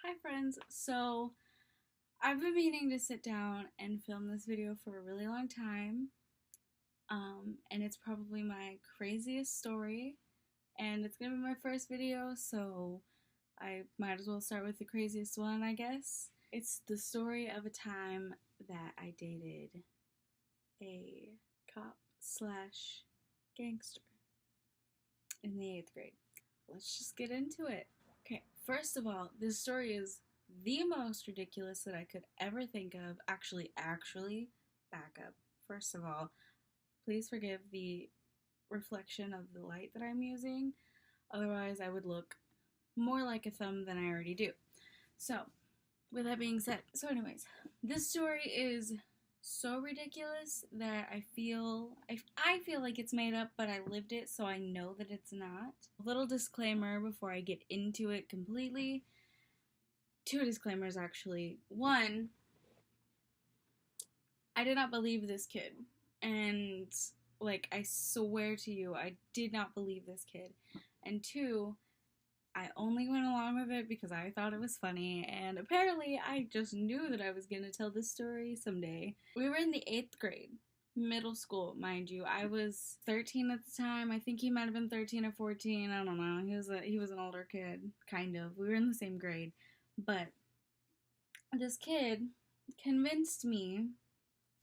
Hi friends, so I've been meaning to sit down and film this video for a really long time, and it's probably my craziest story, and it's gonna be my first video, so I might as well start with the craziest one, I guess. It's the story of a time that I dated a cop slash gangster in the 8th grade. Let's just get into it. Okay, first of all, this story is the most ridiculous that I could ever think of. Actually, back up. First of all, please forgive the reflection of the light that I'm using. Otherwise, I would look more like a thumb than I already do. So, with that being said, this story is so ridiculous that I feel like it's made up, but I lived it, so I know that it's not. A little disclaimer before I get into it completely. 2 disclaimers, actually. 1, I did not believe this kid. And, I swear to you, I did not believe this kid. And 2, I only went along with it because I thought it was funny, and apparently I just knew that I was going to tell this story someday. We were in the 8th grade, middle school, mind you. I was 13 at the time. I think he might have been 13 or 14. I don't know. He was an older kid, kind of. We were in the same grade. But this kid convinced me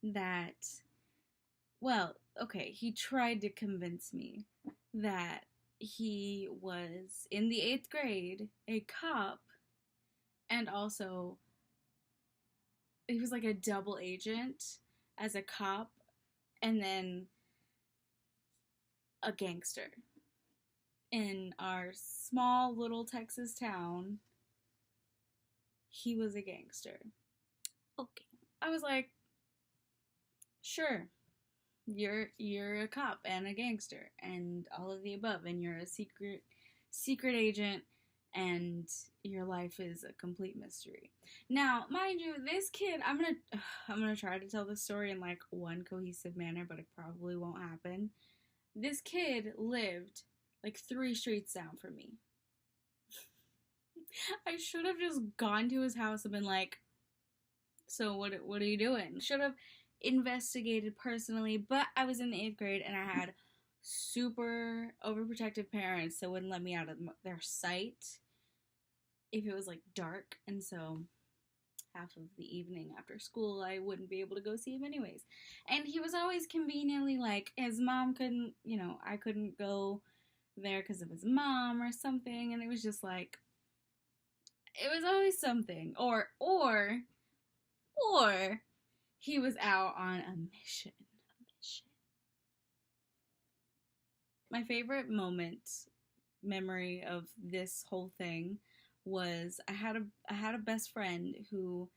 that, he tried to convince me that he was, in the 8th grade, a cop, and also he was like a double agent as a cop and then a gangster. In our small little Texas town, he was a gangster. Okay. I was like, sure. You're a cop and a gangster and all of the above, and you're a secret agent, and your life is a complete mystery. Now, mind you, this kid, I'm gonna try to tell the story in one cohesive manner, but it probably won't happen. This kid lived 3 streets down from me. I should have just gone to his house and been like, so what are you doing? Should have investigated personally, but I was in the 8th grade and I had super overprotective parents that wouldn't let me out of their sight if it was dark, and so half of the evening after school I wouldn't be able to go see him anyways. And he was always conveniently his mom couldn't, I couldn't go there because of his mom or something, and it was just it was always something, or he was out on a mission. My favorite memory of this whole thing was I had a best friend who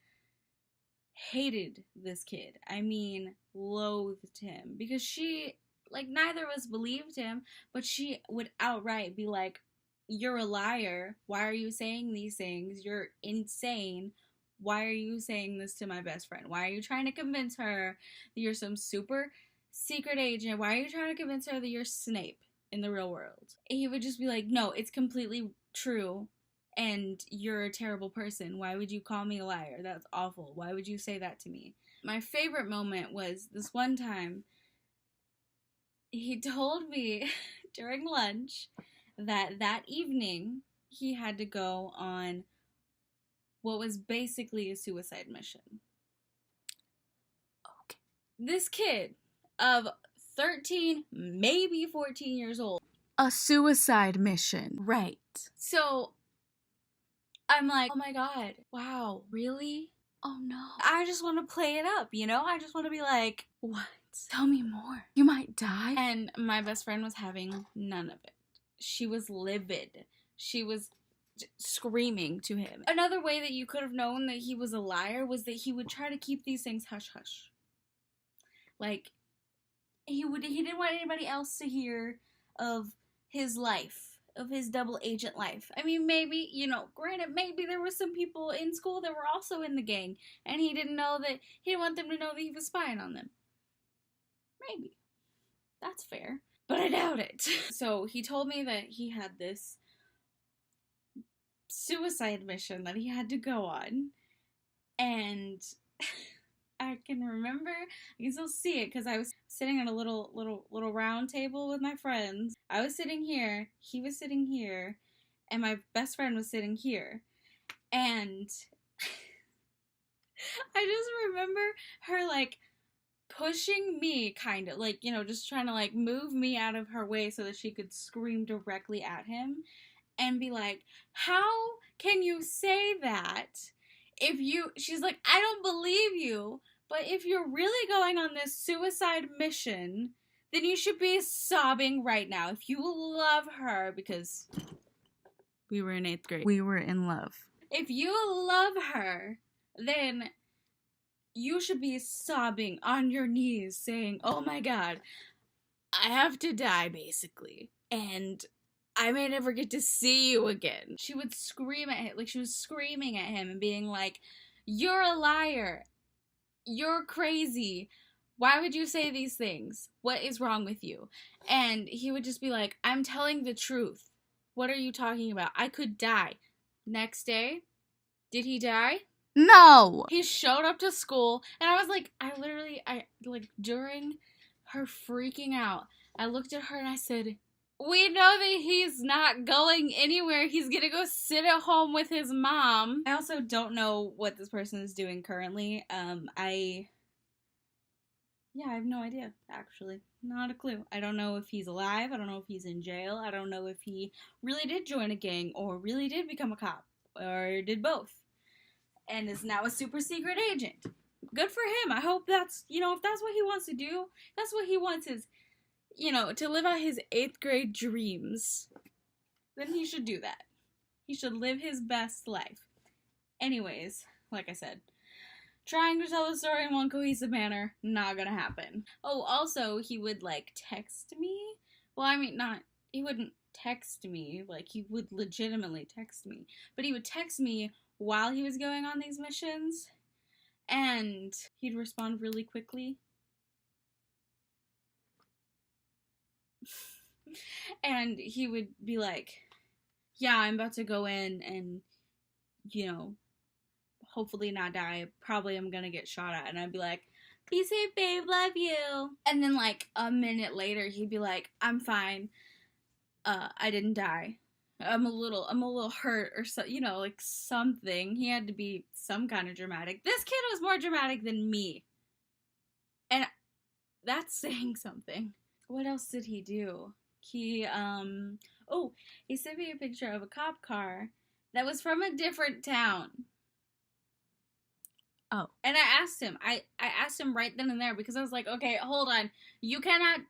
hated this kid. I mean, loathed him, because she, neither of us believed him, but she would outright be like, "You're a liar. Why are you saying these things? You're insane. Why are you saying this to my best friend? Why are you trying to convince her that you're some super secret agent? Why are you trying to convince her that you're Snape in the real world?" And he would just be like, "No, it's completely true, and you're a terrible person. Why would you call me a liar? That's awful. Why would you say that to me?" My favorite moment was this one time he told me during lunch that evening he had to go on what was basically a suicide mission. Okay. This kid of 13, maybe 14 years old. A suicide mission. Right. So, I'm like, oh my god, wow, really? Oh no. I just want to play it up, I just want to be like, what? Tell me more. You might die. And my best friend was having none of it. She was livid. She was screaming to him. Another way that you could have known that he was a liar was that he would try to keep these things hush hush. He didn't want anybody else to hear of his life, of his double agent life. I mean, maybe, granted, maybe there were some people in school that were also in the gang, and he didn't want them to know that he was spying on them. Maybe. That's fair. But I doubt it. So he told me that he had this suicide mission that he had to go on. And I can remember, I can still see it because I was sitting at a little round table with my friends. I was sitting here, he was sitting here, and my best friend was sitting here. And I just remember her like pushing me, kind of like, you know, just trying to like move me out of her way so that she could scream directly at him and be like, how can you say that if you, she's like, I don't believe you, but if you're really going on this suicide mission, then you should be sobbing right now if you love her, because we were in 8th grade. We were in love. If you love her, then you should be sobbing on your knees saying, oh my god, I have to die, basically. And I may never get to see you again. She would scream at him, like she was screaming at him and being like, you're a liar. You're crazy. Why would you say these things? What is wrong with you? And he would just be like, I'm telling the truth. What are you talking about? I could die. Next day, did he die? No! He showed up to school, and I was like, during her freaking out, I looked at her and I said, we know that he's not going anywhere. He's gonna go sit at home with his mom. I also don't know what this person is doing currently. I have no idea, actually. Not a clue. I don't know if he's alive. I don't know if he's in jail. I don't know if he really did join a gang or really did become a cop or did both and is now a super secret agent. Good for him. I hope that's, you know, if that's what he wants to do, that's what he wants is, you know, to live out his 8th grade dreams, then he should do that. He should live his best life. Anyways, like I said, trying to tell the story in one cohesive manner, not gonna happen. Oh, also, he would, like, text me. Well, I mean, he wouldn't text me, like, he would legitimately text me. But he would text me while he was going on these missions, and he'd respond really quickly. And he would be like, yeah, I'm about to go in and, you know, hopefully not die. Probably I'm gonna get shot at. And I'd be like, be safe, babe, love you. And then like a minute later, he'd be like, I'm fine. I didn't die. I'm a little hurt or so, you know, like something. He had to be some kind of dramatic. This kid was more dramatic than me. And that's saying something. What else did he do? He sent me a picture of a cop car that was from a different town. Oh. And I asked him right then and there because I was like, okay, hold on. You can't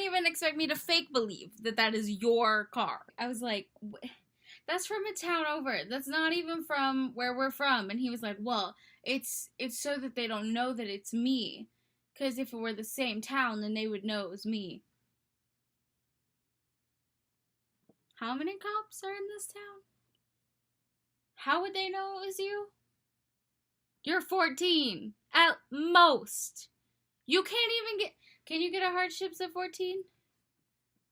even expect me to fake believe that is your car. I was like, that's from a town over. That's not even from where we're from. And he was like, well, it's so that they don't know that it's me. Because if it were the same town, then they would know it was me. How many cops are in this town? How would they know it was you? You're 14. At most. You can't even get... Can you get a hardship at 14?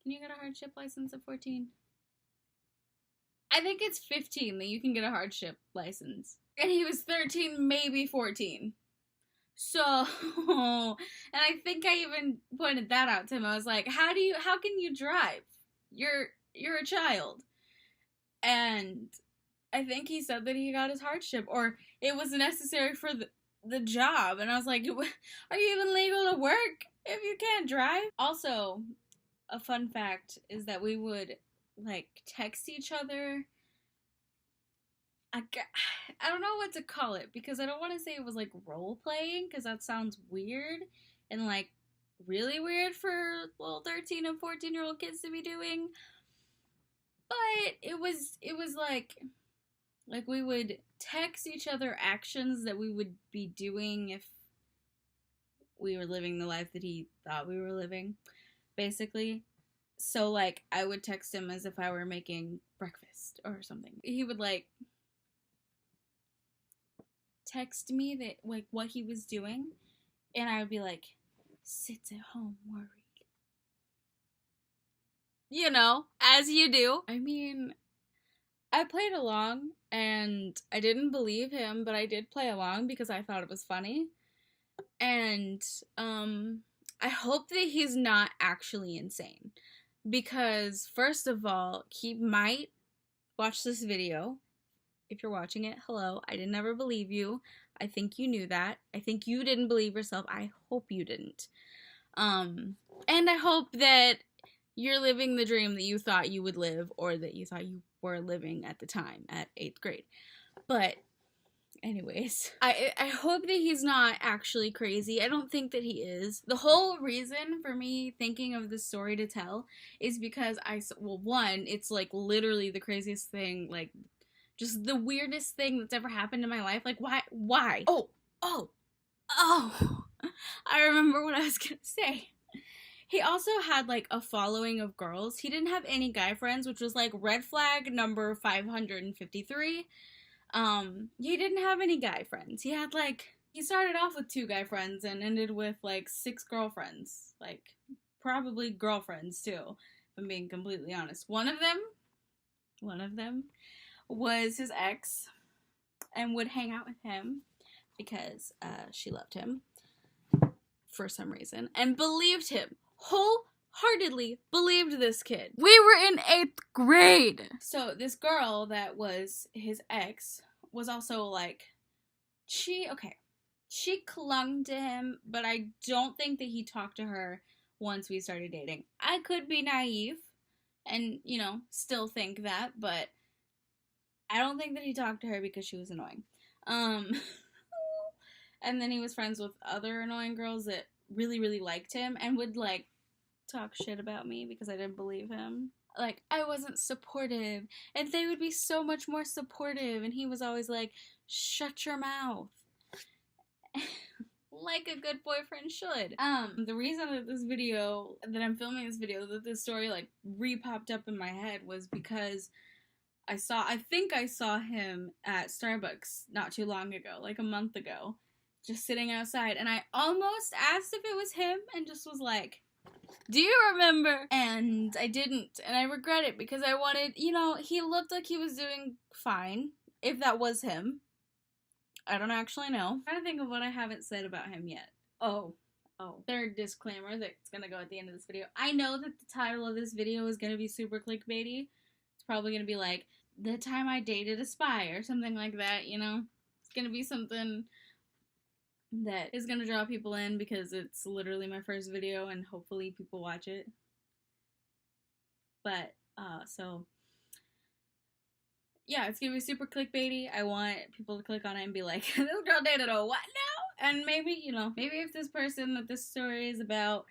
Can you get a hardship license at 14? I think it's 15 that you can get a hardship license. And he was 13, maybe 14. So, and I think I even pointed that out to him. I was like, how can you drive? You're a child. And I think he said that he got his hardship, or it was necessary for the job. And I was like, are you even legal to work if you can't drive? Also, a fun fact is that we would, like, text each other. I don't know what to call it, because I don't want to say it was, like, role-playing, because that sounds weird, and, like, really weird for little 13 and 14-year-old kids to be doing. But it was like we would text each other actions that we would be doing if we were living the life that he thought we were living, basically. So, like, I would text him as if I were making breakfast or something. He would, like, text me that, like, what he was doing, and I would be like, sits at home worried. You know, as you do. I mean, I played along, and I didn't believe him, but I did play along because I thought it was funny. And I hope that he's not actually insane, because first of all, he might watch this video. If you're watching it, hello, I didn't ever believe you. I think you knew that. I think you didn't believe yourself. I hope you didn't. And I hope that you're living the dream that you thought you would live, or that you thought you were living at the time at 8th grade. But anyways, I hope that he's not actually crazy. I don't think that he is. The whole reason for me thinking of this story to tell is because one, it's like literally the craziest thing, like just the weirdest thing that's ever happened in my life. Like, why? Oh, I remember what I was gonna say. He also had like a following of girls. He didn't have any guy friends, which was like red flag number 553. He didn't have any guy friends. He started off with 2 guy friends and ended with like 6 girlfriends. Like, probably girlfriends too, if I'm being completely honest. One of them was his ex and would hang out with him because she loved him for some reason and believed him. Wholeheartedly believed this kid. We were in 8th grade. So this girl that was his ex was also like, she clung to him, but I don't think that he talked to her once we started dating. I could be naive and, still think that, but I don't think that he talked to her because she was annoying. And then he was friends with other annoying girls that really, really liked him and would, like, talk shit about me because I didn't believe him. Like, I wasn't supportive, and they would be so much more supportive, and he was always like, shut your mouth. Like a good boyfriend should. The reason that I'm filming this video, that this story, like, re-popped up in my head was because I think I saw him at Starbucks not too long ago, like a month ago, just sitting outside, and I almost asked if it was him and just was like, do you remember? And I didn't, and I regret it because I wanted, he looked like he was doing fine, if that was him. I don't actually know. I'm trying to think of what I haven't said about him yet. Oh, third disclaimer that's gonna go at the end of this video. I know that the title of this video is gonna be super clickbaity. It's probably gonna be like, the time I dated a spy or something like that, It's gonna be something that is gonna draw people in because it's literally my first video and hopefully people watch it. But, so, yeah, it's gonna be super clickbaity. I want people to click on it and be like, this girl dated a what now? And maybe, maybe if this person that this story is about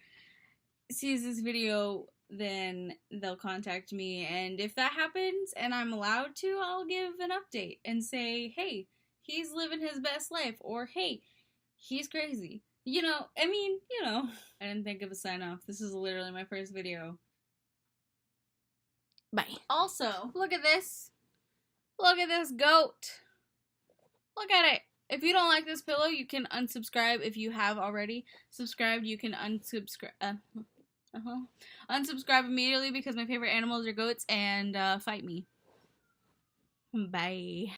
sees this video, then they'll contact me, and if that happens and I'm allowed to, I'll give an update and say, hey, he's living his best life, or hey, he's crazy. I didn't think of a sign off. This is literally my first video. Bye. Also, look at this. Look at this goat. Look at it. If you don't like this pillow, you can unsubscribe. If you have already subscribed, you can unsubscribe. Unsubscribe immediately because my favorite animals are goats, and fight me. Bye.